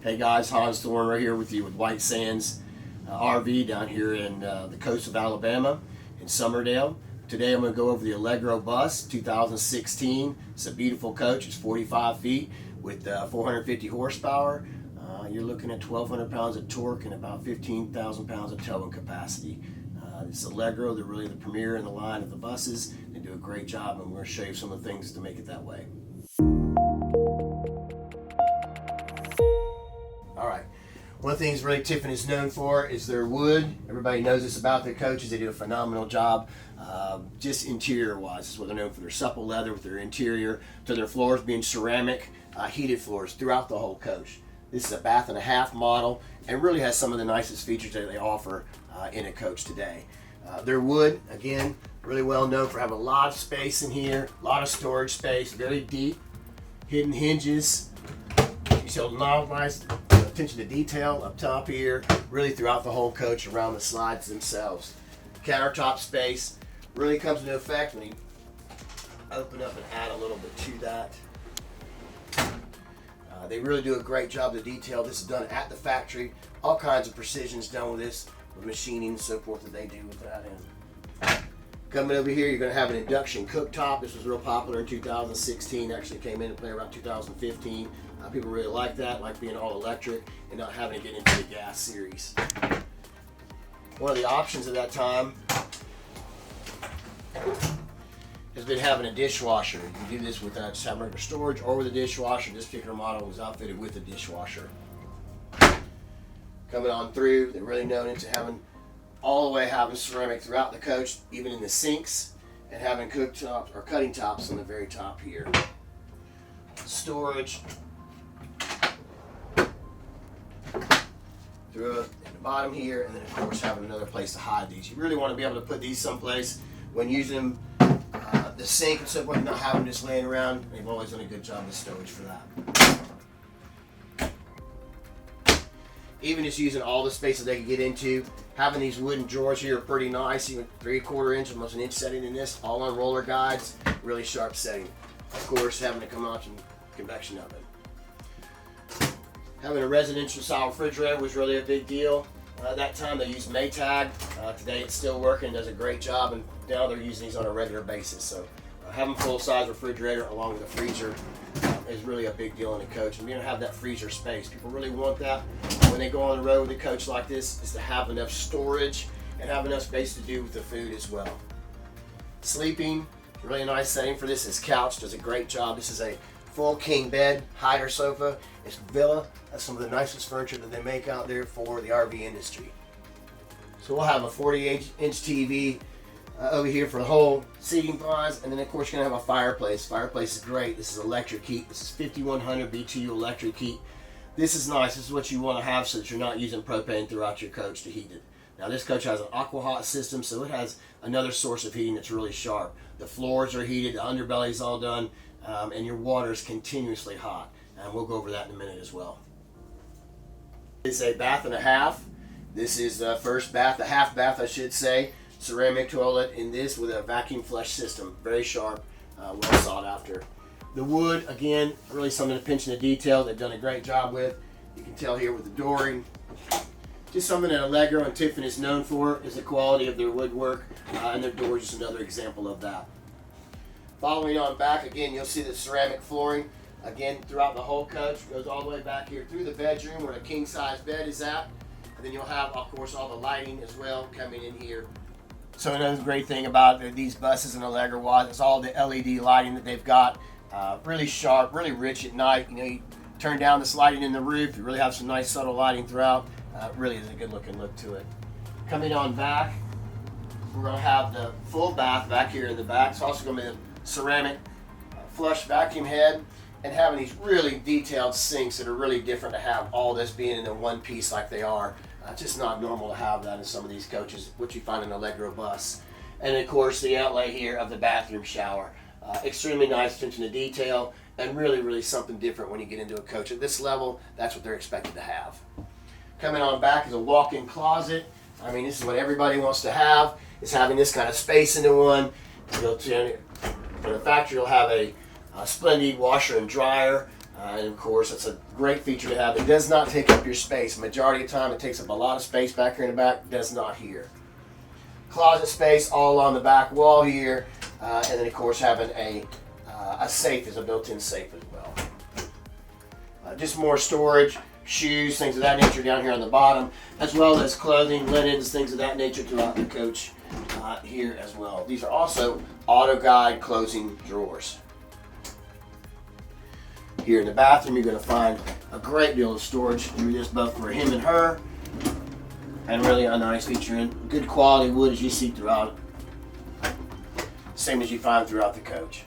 Hey guys, Hans Thorne right here with you with White Sands RV down here in the coast of Alabama in Summerdale. Today I'm going to go over the Allegro Bus 2016. It's a beautiful coach. It's 45 feet with 450 horsepower. You're looking at 1,200 pounds of torque and about 15,000 pounds of towing capacity. It's Allegro. They're really the premier in the line of the buses. They do a great job, and we're going to show you some of the things to make it that way. Alright, one of the things really Tiffin is known for is their wood. Everybody knows this about their coaches. They do a phenomenal job, just interior-wise. This is what they're known for, their supple leather with their interior, to their floors being ceramic, heated floors throughout the whole coach. This is a bath and a half model and really has some of the nicest features that they offer in a coach today. Their wood, again, really well known for having a lot of space in here, a lot of storage space, very deep, hidden hinges. You see a lot of nice attention to detail up top here, really throughout the whole coach around the slides themselves. Countertop space really comes into effect when you open up and add a little bit to that. They really do a great job of the detail. This is done at the factory. All kinds of precisions done with this, with machining and so forth that they do with that in. Coming over here, you're going to have an induction cooktop. This was real popular in 2016. Actually came into play around 2015. People really like that, like being all electric and not having to get into the gas series. One of the options at that time has been having a dishwasher. You can do this with just having regular storage or with a dishwasher. This particular model was outfitted with a dishwasher. Coming on through, they're really known into having all the way having ceramic throughout the coach, even in the sinks, and having cooktops or cutting tops on the very top here. Storage through at the bottom here, and then of course having another place to hide these. You really want to be able to put these someplace when using them. The sink and so forth, not having this laying around. They've always done a good job with storage for that. Even just using all the spaces they can get into, having these wooden drawers here are pretty nice. Even 3/4 inch, almost an inch setting in this, all on roller guides, really sharp setting. Of course, having a convection convection oven. Having a residential style refrigerator was really a big deal. At that time they used Maytag. Today it's still working, does a great job, and now they're using these on a regular basis. So having a full-size refrigerator along with a freezer is really a big deal in a coach. And you don't have that freezer space. People really want that when they go on the road with a coach like this, is to have enough storage and have enough space to do with the food as well. Sleeping, really nice setting for this. This couch does a great job. This is a full king bed, hider sofa. It's Villa. That's some of the nicest furniture that they make out there for the RV industry. So we'll have a 48-inch TV over here for the whole seating wise, and then of course you're gonna have a fireplace. Fireplace is great. This is electric heat. This is 5100 BTU electric heat. This is nice. This is what you want to have so that you're not using propane throughout your coach to heat it. Now this coach has an aqua hot system, so it has another source of heating that's really sharp. The floors are heated, the underbelly is all done, and your water is continuously hot. And we'll go over that in a minute as well. It's a bath and a half. This is the first bath, a half bath I should say. Ceramic toilet in this with a vacuum flush system. Very sharp, well sought after. The wood, again, really something to pinch in the detail. They've done a great job with. You can tell here with the dooring. Just something that Allegro and Tiffin is known for is the quality of their woodwork, and their doors is another example of that. Following on back, again, you'll see the ceramic flooring. Again, throughout the whole coach, goes all the way back here through the bedroom where the king-size bed is at. And then you'll have, of course, all the lighting as well coming in here. So another great thing about these buses and Allegro Bus is all the LED lighting that they've got. Really sharp, really rich at night. You know, you turn down this lighting in the roof, you really have some nice subtle lighting throughout. Really is a good looking look to it. Coming on back, we're going to have the full bath back here in the back. It's also going to be a ceramic flush vacuum head, and having these really detailed sinks that are really different to have all this being in the one piece like they are. It's just not normal to have that in some of these coaches, which you find in an Allegro Bus. And of course the outlay here of the bathroom shower. Extremely nice attention to detail, and really something different when you get into a coach at this level. That's what they're expected to have. Coming on back is a walk-in closet. I mean, this is what everybody wants to have, is having this kind of space into one. For the factory, you'll have a splendid washer and dryer. And of course, it's a great feature to have. It does not take up your space. Majority of the time, it takes up a lot of space back here in the back. Does not here. Closet space all on the back wall here, and then of course having a safe is a built-in safe as well. Just more storage, shoes, things of that nature down here on the bottom, as well as clothing, linens, things of that nature throughout the coach here as well. These are also auto guide closing drawers. Here in the bathroom, you're going to find a great deal of storage through this, both for him and her, and really a nice feature in good quality wood as you see throughout it. Same as you find throughout the coach.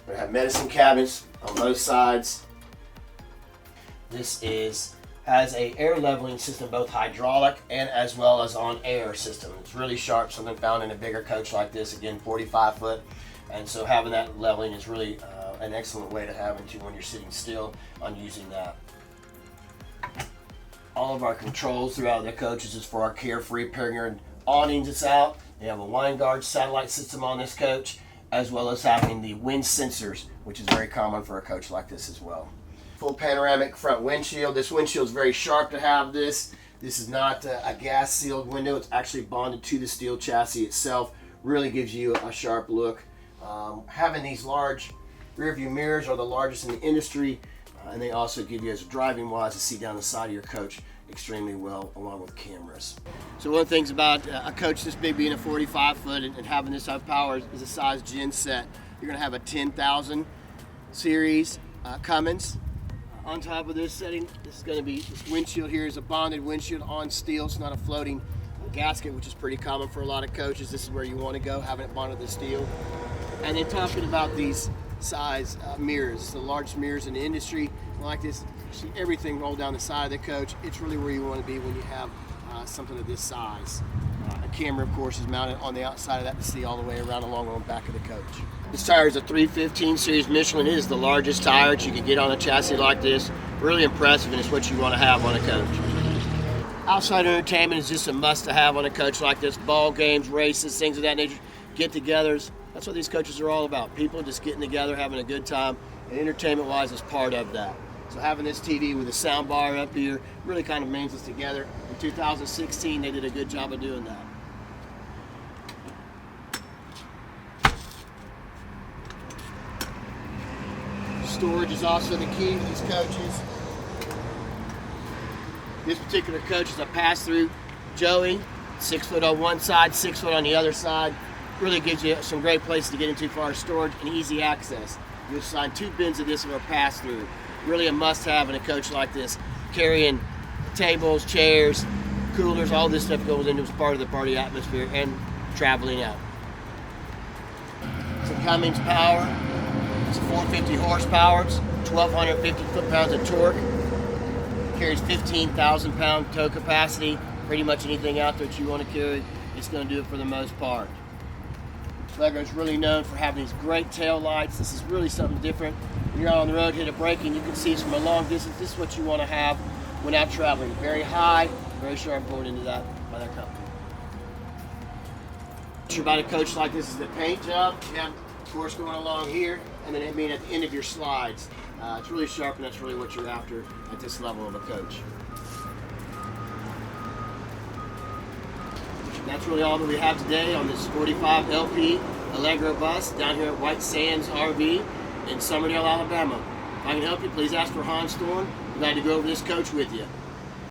We have medicine cabinets on both sides. This has a air leveling system, both hydraulic and as well as on air system. It's really sharp, something found in a bigger coach like this, again 45 foot. And so having that leveling is really an excellent way to have it when you're sitting still on using that. All of our controls throughout the coaches is for our carefree period awnings that's out. They have a wine guard satellite system on this coach, as well as having the wind sensors, which is very common for a coach like this as well. Full panoramic front windshield. This windshield is very sharp to have this. This is not a gas sealed window. It's actually bonded to the steel chassis itself. Really gives you a sharp look. Having these large rear view mirrors are the largest in the industry, and they also give you, as driving wise, to see down the side of your coach extremely well, along with cameras. So one of the things about a coach this big, being a 45 foot and having this type of power, is a size gen set. You're going to have a 10,000 series Cummins. On top of this setting, this is going to be, this windshield here is a bonded windshield on steel. It's not a floating gasket, which is pretty common for a lot of coaches. This is where you want to go, having it bonded to steel. And then talking about these size mirrors, the largest mirrors in the industry. Like this, you see everything roll down the side of the coach. It's really where you want to be when you have something of this size. A camera, of course, is mounted on the outside of that to see all the way around along on the back of the coach. This tire is a 315 series Michelin. It is the largest tire that you can get on a chassis like this. Really impressive, and it's what you want to have on a coach. Outside entertainment is just a must to have on a coach like this. Ball games, races, things of that nature, get-togethers. That's what these coaches are all about. People just getting together, having a good time, and entertainment-wise is part of that. So having this TV with a sound bar up here really kind of brings us together. In 2016, they did a good job of doing that. Storage is also the key to these coaches. This particular coach is a pass-through Joey, 6 foot on one side, 6 foot on the other side. Really gives you some great places to get into for our storage and easy access. You'll find 2 bins of this that are pass-through. Really a must-have in a coach like this. Carrying tables, chairs, coolers, all this stuff goes into as part of the party atmosphere and traveling out. It's a Cummins power. It's a 450 horsepower. It's 1,250 foot-pounds of torque. Carries 15,000 pound tow capacity. Pretty much anything out there that you want to carry, it's going to do it for the most part. Allegro is really known for having these great tail lights. This is really something different. When you're out on the road, hit a brake, and you can see from a long distance. This is what you want to have when out traveling. Very high, very sharp board into that by that company. About a coach like this is the paint job. You have, of course, going along here, and then at the end of your slides. It's really sharp, and that's really what you're after at this level of a coach. That's really all that we have today on this 45 LP Allegro bus down here at White Sands RV in Summerdale, Alabama. If I can help you, please ask for Hans Thorne. I'm glad to go over this coach with you.